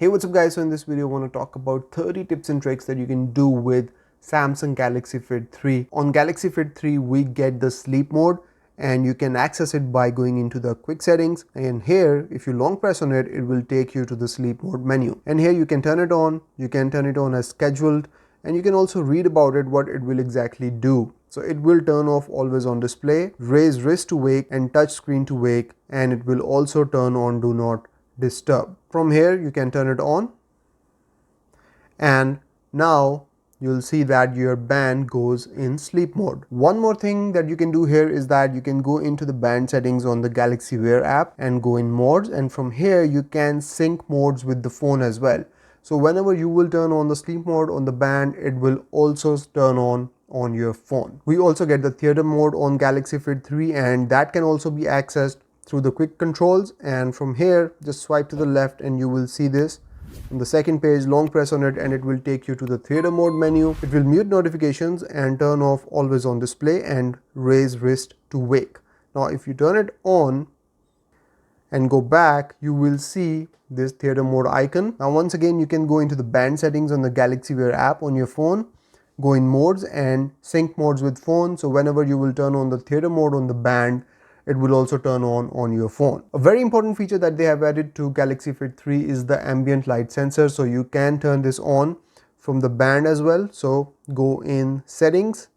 Hey, what's up guys? So in this video I want to talk about 30 tips and tricks that you can do with Samsung Galaxy Fit 3. On Galaxy Fit 3 we get the sleep mode and you can access it by going into the quick settings, and here if you long press on it, it will take you to the sleep mode menu, and here you can turn it on. You can turn it on as scheduled, and you can also read about it, what it will exactly do. So it will turn off always on display, raise wrist to wake and touch screen to wake, and it will also turn on do not disturb. From here you can turn it on, and now you'll see that your band goes in sleep mode. One more thing that you can do here is that you can go into the band settings on the Galaxy Wear app and go in modes, and from here you can sync modes with the phone as well. So whenever you will turn on the sleep mode on the band, it will also turn on your phone. We also get the theater mode on Galaxy Fit 3, and that can also be accessed through the quick controls, and from here just swipe to the left and you will see this on the second page. Long press on it and it will take you to the theater mode menu. It will mute notifications and turn off always on display and raise wrist to wake. Now if you turn it on and go back, you will see this theater mode icon. Now once again you can go into the band settings on the Galaxy Wear app on your phone, go in modes and sync modes with phone. So whenever you will turn on the theater mode on the band, it will also turn on your phone. A very important feature that they have added to Galaxy Fit 3 is the ambient light sensor. So you can turn this on from the band as well. So go in settings,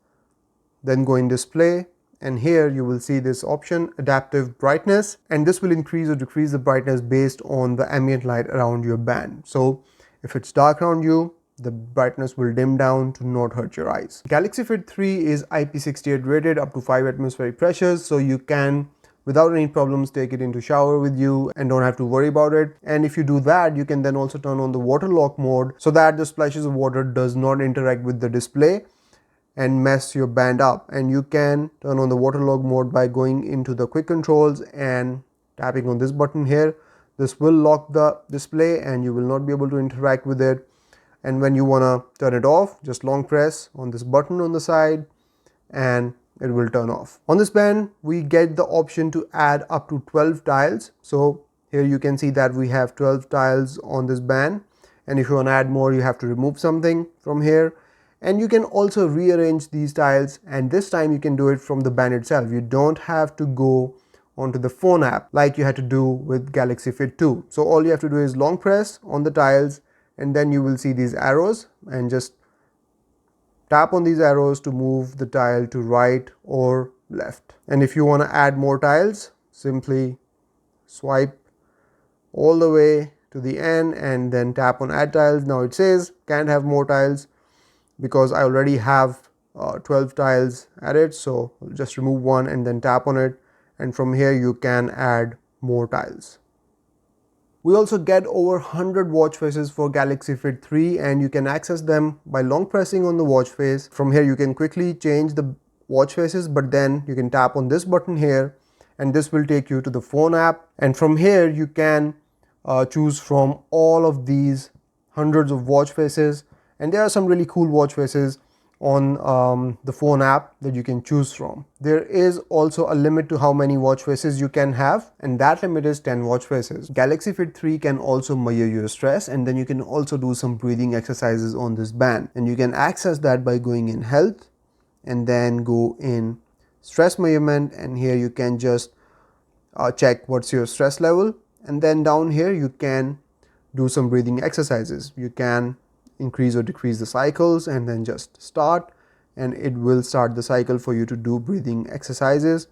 then go in display, and here you will see this option, adaptive brightness, and this will increase or decrease the brightness based on the ambient light around your band. So if it's dark around you, the brightness will dim down to not hurt your eyes. Galaxy Fit 3 is IP68 rated up to 5 atmospheric pressures, so you can without any problems take it into shower with you and don't have to worry about it. And if you do that, you can then also turn on the water lock mode so that the splashes of water does not interact with the display and mess your band up. And you can turn on the water lock mode by going into the quick controls and tapping on this button here. This will lock the display and you will not be able to interact with it. And when you want to turn it off, just long press on this button on the side and it will turn off. On this band, we get the option to add up to 12 tiles. So here you can see that we have 12 tiles on this band. And if you want to add more, you have to remove something from here. And you can also rearrange these tiles, and this time you can do it from the band itself. You don't have to go onto the phone app like you had to do with Galaxy Fit 2. So all you have to do is long press on the tiles, and then you will see these arrows, and just tap on these arrows to move the tile to right or left. And if you want to add more tiles, simply swipe all the way to the end and then tap on add tiles. Now it says can't have more tiles because I already have 12 tiles added, so I'll just remove one and then tap on it, and from here you can add more tiles. We also get over 100 watch faces for Galaxy Fit 3, and you can access them by long pressing on the watch face. From here you can quickly change the watch faces, but then you can tap on this button here and this will take you to the phone app, and from here you can choose from all of these hundreds of watch faces, and there are some really cool watch faces on the phone app that you can choose from. There is also a limit to how many watch faces you can have, and that limit is 10 watch faces. Galaxy Fit 3 can also measure your stress, and then you can also do some breathing exercises on this band, and you can access that by going in health and then go in stress measurement, and here you can just check what's your stress level, and then down here you can do some breathing exercises. You can increase or decrease the cycles and then just start, and it will start the cycle for you to do breathing exercises.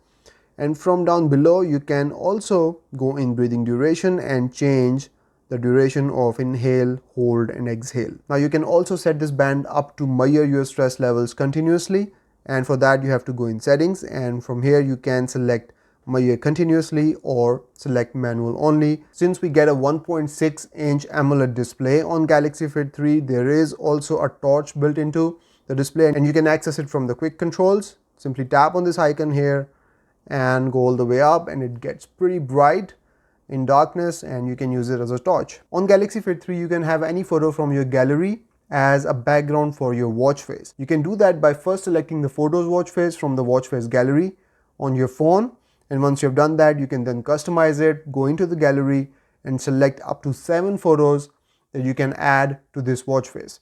And from down below you can also go in breathing duration and change the duration of inhale, hold and exhale. Now you can also set this band up to measure your stress levels continuously, and for that you have to go in settings, and from here you can select measure continuously or select manual only. Since we get a 1.6 inch AMOLED display on Galaxy Fit 3, there is also a torch built into the display, and you can access it from the quick controls. Simply tap on this icon here and go all the way up, and it gets pretty bright in darkness and you can use it as a torch. On Galaxy Fit 3 you can have any photo from your gallery as a background for your watch face. You can do that by first selecting the photos watch face from the watch face gallery on your phone. And once you have done that, you can then customize it, go into the gallery and select up to 7 photos that you can add to this watch face.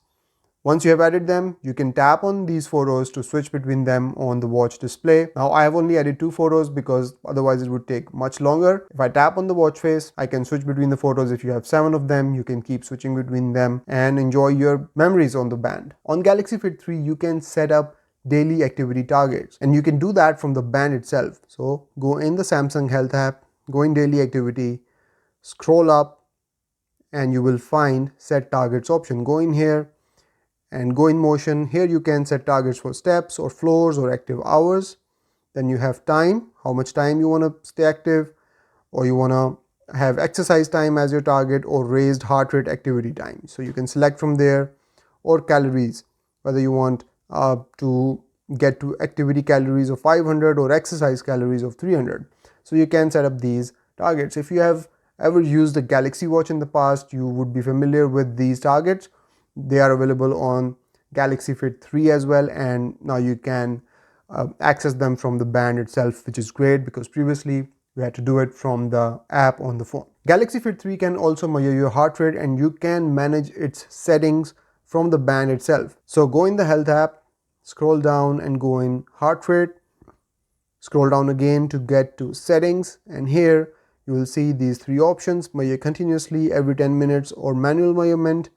Once you have added them, you can tap on these photos to switch between them on the watch display. Now I have only added 2 photos because otherwise it would take much longer. If I tap on the watch face, I can switch between the photos. If you have 7 of them, you can keep switching between them and enjoy your memories on the band. On Galaxy Fit 3, you can set up daily activity targets, and you can do that from the band itself. So go in the Samsung Health app, go in daily activity, scroll up, and you will find set targets option. Go in here and go in motion. Here you can set targets for steps or floors or active hours. Then you have time, how much time you want to stay active, or you want to have exercise time as your target, or raised heart rate activity time. So you can select from there, or calories, whether you want to get to activity calories of 500 or exercise calories of 300. So you can set up these targets. If you have ever used a Galaxy watch in the past, you would be familiar with these targets. They are available on Galaxy Fit 3 as well, and now you can access them from the band itself, which is great because previously we had to do it from the app on the phone. Galaxy Fit 3 can also measure your heart rate, and you can manage its settings from the band itself. So go in the Health app, scroll down and go in heart rate, scroll down again to get to settings, and here you will see these 3 options: measure continuously, every 10 minutes, or manual measurement.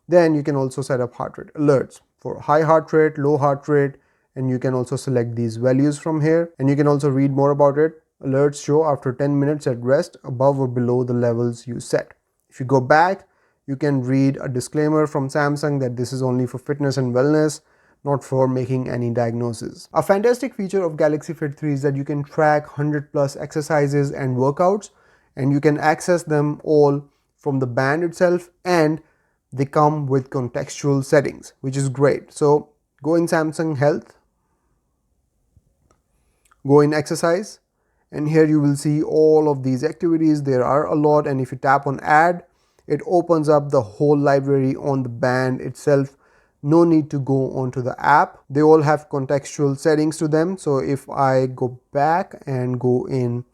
Then you can also set up heart rate alerts for high heart rate, low heart rate, and you can also select these values from here, and you can also read more about it. Alerts show after 10 minutes at rest above or below the levels you set. If you go back, you can read a disclaimer from Samsung that this is only for fitness and wellness, not for making any diagnosis. A fantastic feature of Galaxy Fit 3 is that you can track 100 plus exercises and workouts, and you can access them all from the band itself, and they come with contextual settings, which is great. So go in Samsung Health, go in exercise, and here you will see all of these activities. There are a lot, and if you tap on add, it opens up the whole library on the band itself. No need to go onto the app. They all have contextual settings to them. So if I go back and go in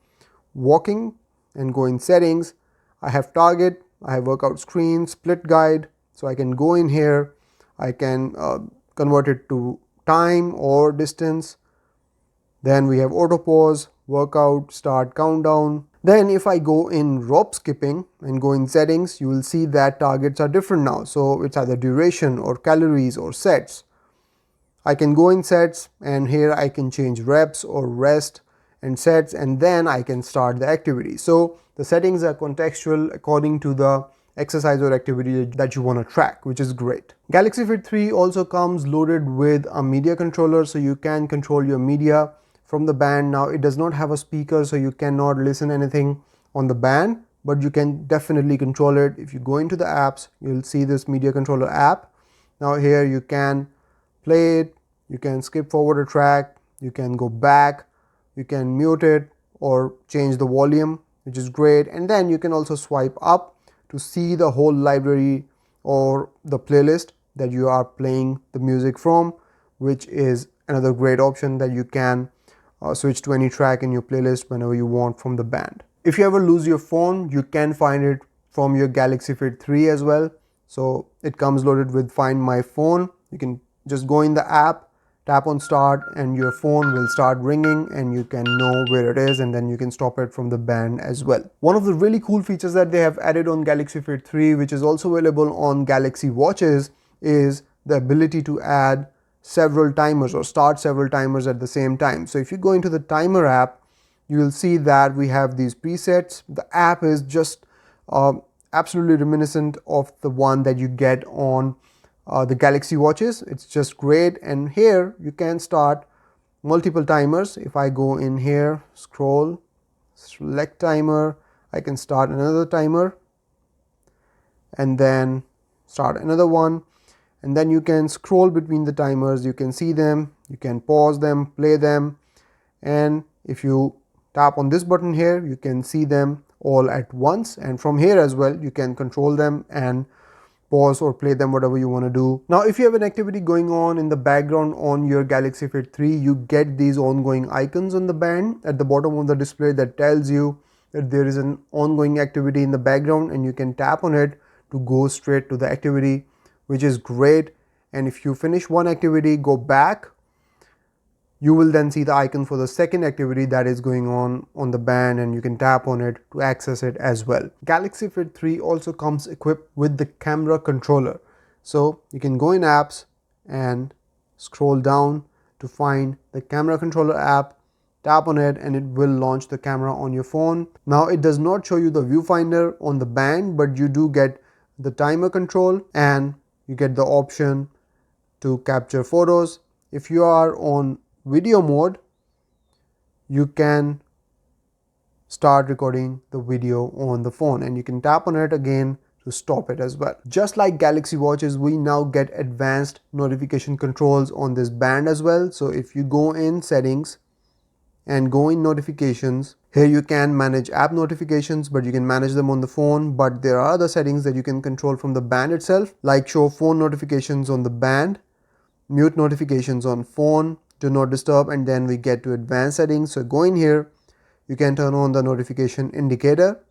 walking and go in settings, I have target, I have workout screen, split guide. So I can go in here, I can convert it to time or distance. Then we have auto pause, workout, start countdown. Then if I go in rope skipping and go in settings, you will see that targets are different now. So it's either duration or calories or sets. I can go in sets, and here I can change reps or rest and sets, and then I can start the activity. So the settings are contextual according to the exercise or activity that you want to track, which is great. Galaxy Fit 3 also comes loaded with a media controller, so you can control your media from the band. Now it does not have a speaker, so you cannot listen anything on the band, but you can definitely control it. If you go into the apps, you'll see this media controller app. Now here you can play it, you can skip forward a track, you can go back, you can mute it or change the volume, which is great. And then you can also swipe up to see the whole library or the playlist that you are playing the music from, which is another great option that you can switch to any track in your playlist whenever you want from the band. If you ever lose your phone, you can find it from your Galaxy Fit 3 as well. So it comes loaded with Find My Phone. You can just go in the app, tap on start, and your phone will start ringing, and you can know where it is, and then you can stop it from the band as well. One of the really cool features that they have added on Galaxy Fit 3, which is also available on Galaxy watches, is the ability to add several timers or start several timers at the same time. So if you go into the timer app, you will see that we have these presets. The app is just absolutely reminiscent of the one that you get on the Galaxy watches. It's just great, and here you can start multiple timers. If I go in here, scroll, select timer, I can start another timer and then start another one, and then you can scroll between the timers. You can see them, you can pause them, play them, and if you tap on this button here, you can see them all at once, and from here as well you can control them and pause or play them, whatever you want to do. Now if you have an activity going on in the background on your Galaxy Fit 3, you get these ongoing icons on the band at the bottom of the display that tells you that there is an ongoing activity in the background, and you can tap on it to go straight to the activity, which is great. And if you finish one activity, go back, you will then see the icon for the second activity that is going on the band, and you can tap on it to access it as well. Galaxy Fit 3 also comes equipped with the camera controller. So you can go in apps and scroll down to find the camera controller app, tap on it, and it will launch the camera on your phone. Now it does not show you the viewfinder on the band, but you do get the timer control and you get the option to capture photos. If you are on video mode, you can start recording the video on the phone, and you can tap on it again to stop it as well. Just like Galaxy Watches, we now get advanced notification controls on this band as well. So if you go in settings and go in notifications, here you can manage app notifications, but you can manage them on the phone. But there are other settings that you can control from the band itself, like show phone notifications on the band, mute notifications on phone, do not disturb, and then we get to advanced settings. So go in here, you can turn on the notification indicator.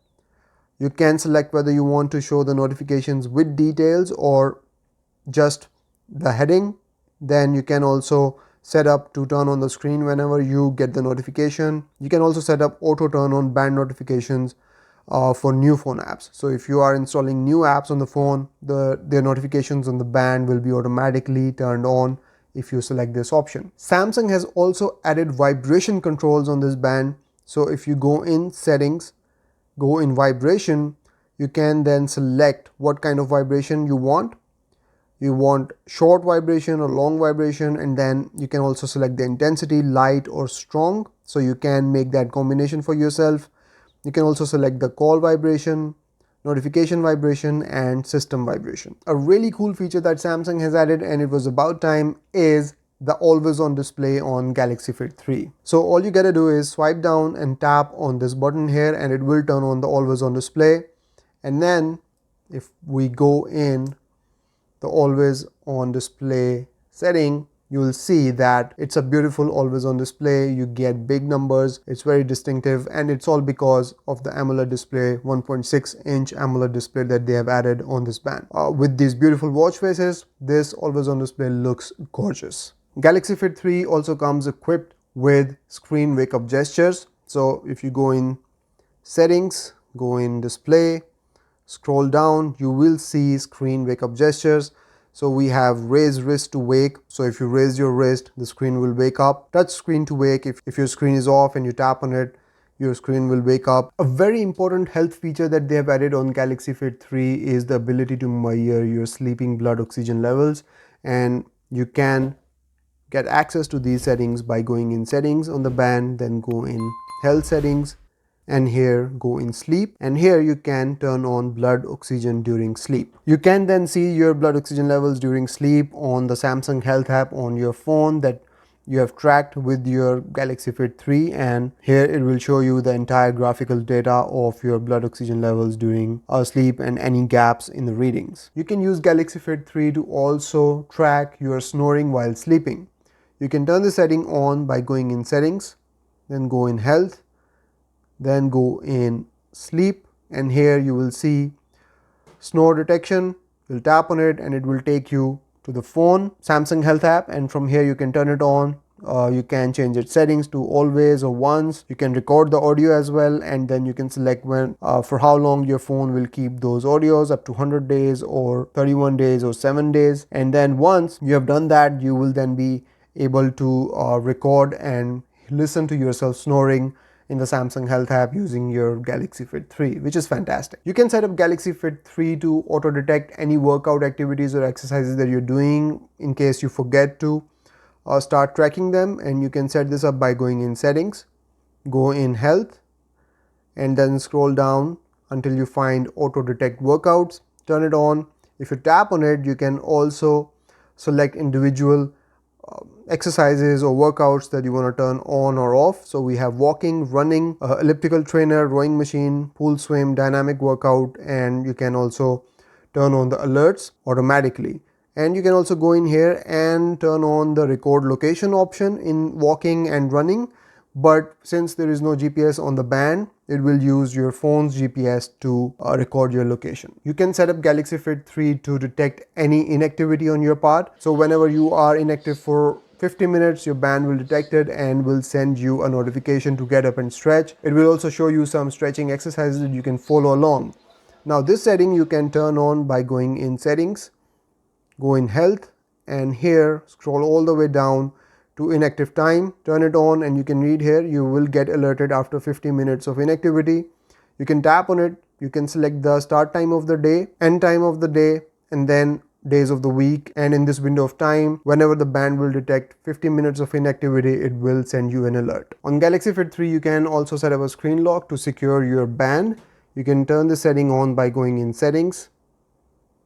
You can select whether you want to show the notifications with details or just the heading. Then you can also set up to turn on the screen whenever you get the notification. You can also set up auto turn on band notifications for new phone apps. So if you are installing new apps on the phone, their notifications on the band will be automatically turned on if you select this option. Samsung has also added vibration controls on this band. So if you go in settings, go in vibration, you can then select what kind of vibration you want. You want short vibration or long vibration, and then you can also select the intensity, light or strong. So you can make that combination for yourself. You can also select the call vibration, notification vibration, and system vibration. A really cool feature that Samsung has added, and it was about time, is the always on display on Galaxy Fit 3. So all you gotta do is swipe down and tap on this button here, and it will turn on the always on display. And then if we go in the always on display setting, you will see that it's a beautiful always on display. You get big numbers, it's very distinctive, and it's all because of the AMOLED display, 1.6-inch AMOLED display that they have added on this band. With these beautiful watch faces, this always on display looks gorgeous. Galaxy Fit 3 also comes equipped with screen wake up gestures. So if you go in settings, go in display, scroll down, you will see screen wake up gestures. So we have raise wrist to wake. So if you raise your wrist, the screen will wake up. Touch screen to wake. If your screen is off and you tap on it, your screen will wake up. A very important health feature that they have added on Galaxy Fit 3 is the ability to measure your sleeping blood oxygen levels, and you can get access to these settings by going in settings on the band, then go in health settings, and here go in sleep, and here you can turn on blood oxygen during sleep. You can then see your blood oxygen levels during sleep on the Samsung Health app on your phone that you have tracked with your Galaxy Fit 3, and here it will show you the entire graphical data of your blood oxygen levels during sleep and any gaps in the readings. You can use Galaxy Fit 3 to also track your snoring while sleeping. You can turn the setting on by going in settings, then go in health, then go in sleep, and here you will see snore detection. You'll tap on it and it will take you to the phone Samsung Health app, and from here you can turn it on. You can change its settings to always or once. You can record the audio as well, and then you can select when for how long your phone will keep those audios, up to 100 days or 31 days or 7 days. And then once you have done that, you will then be able to record and listen to yourself snoring in the Samsung Health app using your Galaxy Fit 3, which is fantastic. You can set up Galaxy Fit 3 to auto detect any workout activities or exercises that you're doing in case you forget to start tracking them, and you can set this up by going in settings, go in health, and then scroll down until you find auto detect workouts, turn it on. If you tap on it, you can also select individual exercises or workouts that you want to turn on or off. So we have walking, running, elliptical trainer, rowing machine, pool swim, dynamic workout, and you can also turn on the alerts automatically. And you can also go in here and turn on the record location option in walking and running, but since there is no GPS on the band, it will use your phone's GPS to record your location. You can set up Galaxy Fit 3 to detect any inactivity on your part. So whenever you are inactive for 50 minutes, your band will detect it and will send you a notification to get up and stretch. It will also show you some stretching exercises that you can follow along. Now this setting you can turn on by going in settings, go in health, and here scroll all the way down to inactive time, turn it on, and you can read here you will get alerted after 50 minutes of inactivity. You can tap on it, you can select the start time of the day, end time of the day, and then days of the week, and in this window of time, whenever the band will detect 50 minutes of inactivity, it will send you an alert. On Galaxy Fit 3 you can also set up a screen lock to secure your band. You can turn the setting on by going in settings,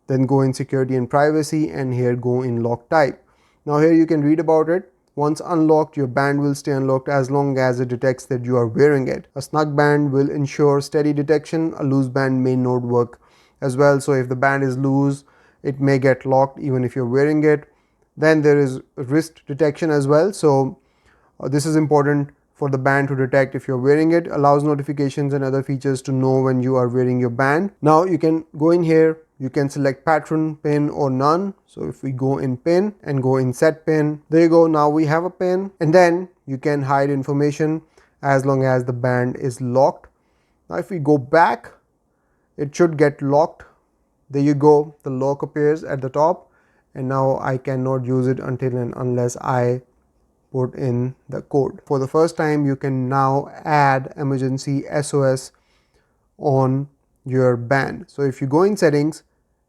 then go in security and privacy, and here go in lock type. Now here you can read about it. Once unlocked, your band will stay unlocked as long as it detects that you are wearing it. A snug band will ensure steady detection. A loose band may not work as well. So if the band is loose, it may get locked even if you're wearing it. Then there is wrist detection as well. So this is important for the band to detect if you're wearing it. Allows notifications and other features to know when you are wearing your band. Now you can go in here, you can select pattern, pin or none. So if we go in pin and go in set pin, there you go, now we have a pin, and then you can hide information as long as the band is locked. Now if we go back, it should get locked. There you go, the lock appears at the top, and now I cannot use it until and unless I put in the code. For the first time, you can now add emergency SOS on your band. So if you go in settings,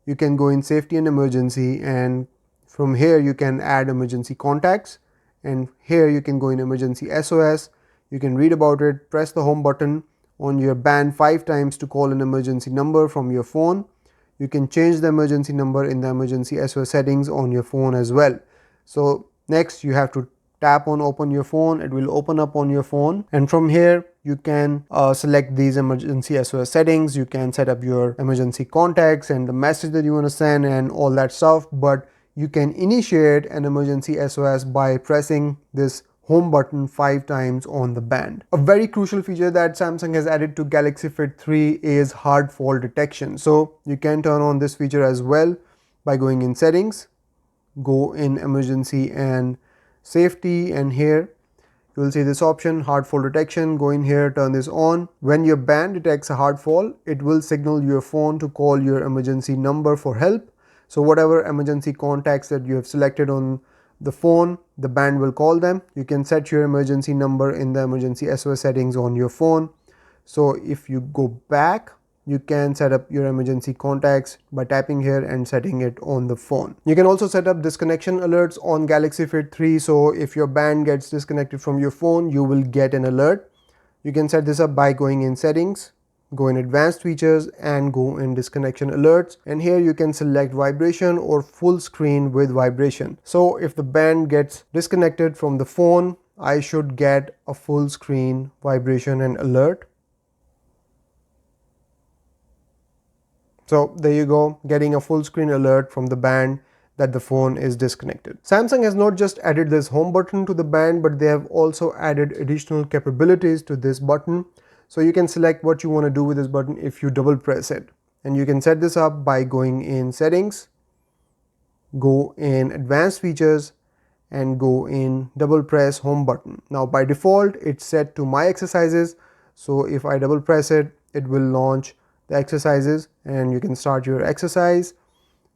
you can go in safety and emergency, and from here you can add emergency contacts, and here you can go in emergency SOS. You can read about it, press the home button on your band 5 times to call an emergency number from your phone. You can change the emergency number in the emergency SOS settings on your phone as well. So next you have to tap on open your phone. It will open up on your phone, and from here you can select these emergency SOS settings. You can set up your emergency contacts and the message that you want to send and all that stuff, but you can initiate an emergency SOS by pressing this home button 5 times on the band. A very crucial feature that Samsung has added to Galaxy Fit 3 is hard fall detection. So you can turn on this feature as well by going in settings, go in emergency and safety, and here you will see this option, hard fall detection. Go in here, turn this on. When your band detects a hard fall, it will signal your phone to call your emergency number for help. So whatever emergency contacts that you have selected on the phone, the band will call them. You can set your emergency number in the emergency SOS settings on your phone. So if you go back, you can set up your emergency contacts by tapping here and setting it on the phone. You can also set up disconnection alerts on Galaxy Fit 3. So if your band gets disconnected from your phone, you will get an alert. You can set this up by going in settings, go in advanced features, and go in disconnection alerts, and here you can select vibration or full screen with vibration. So if the band gets disconnected from the phone, I should get a full screen vibration and alert. So there you go, getting a full screen alert from the band that the phone is disconnected. Samsung has not just added this home button to the band, but they have also added additional capabilities to this button. So you can select what you want to do with this button if you double press it. And you can set this up by going in settings, go in advanced features, and go in double press home button. Now by default, it's set to my exercises. So if I double press it, it will launch the exercises and you can start your exercise.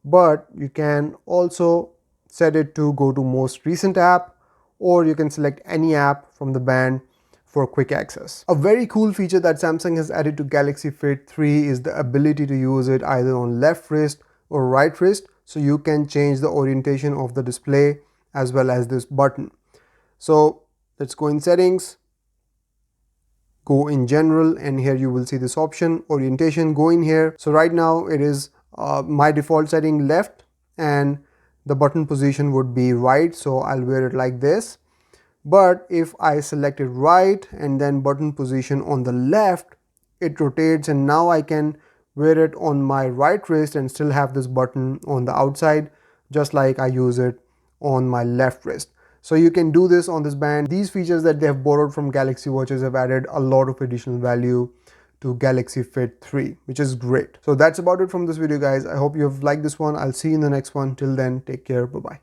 But you can also set it to go to most recent app, or you can select any app from the band for quick access. A very cool feature that Samsung has added to Galaxy Fit 3 is the ability to use it either on left wrist or right wrist, so you can change the orientation of the display as well as this button. So let's go in settings, go in general, and here you will see this option orientation. Go in here. So right now it is my default setting left and the button position would be right, so I'll wear it like this. But if I select it right and then button position on the left, it rotates, and now I can wear it on my right wrist and still have this button on the outside, just like I use it on my left wrist. So you can do this on this band. These features that they have borrowed from Galaxy watches have added a lot of additional value to Galaxy Fit 3, which is great. So that's about it from this video, guys. I hope you have liked this one. I'll see you in the next one. Till then, take care. Bye-bye.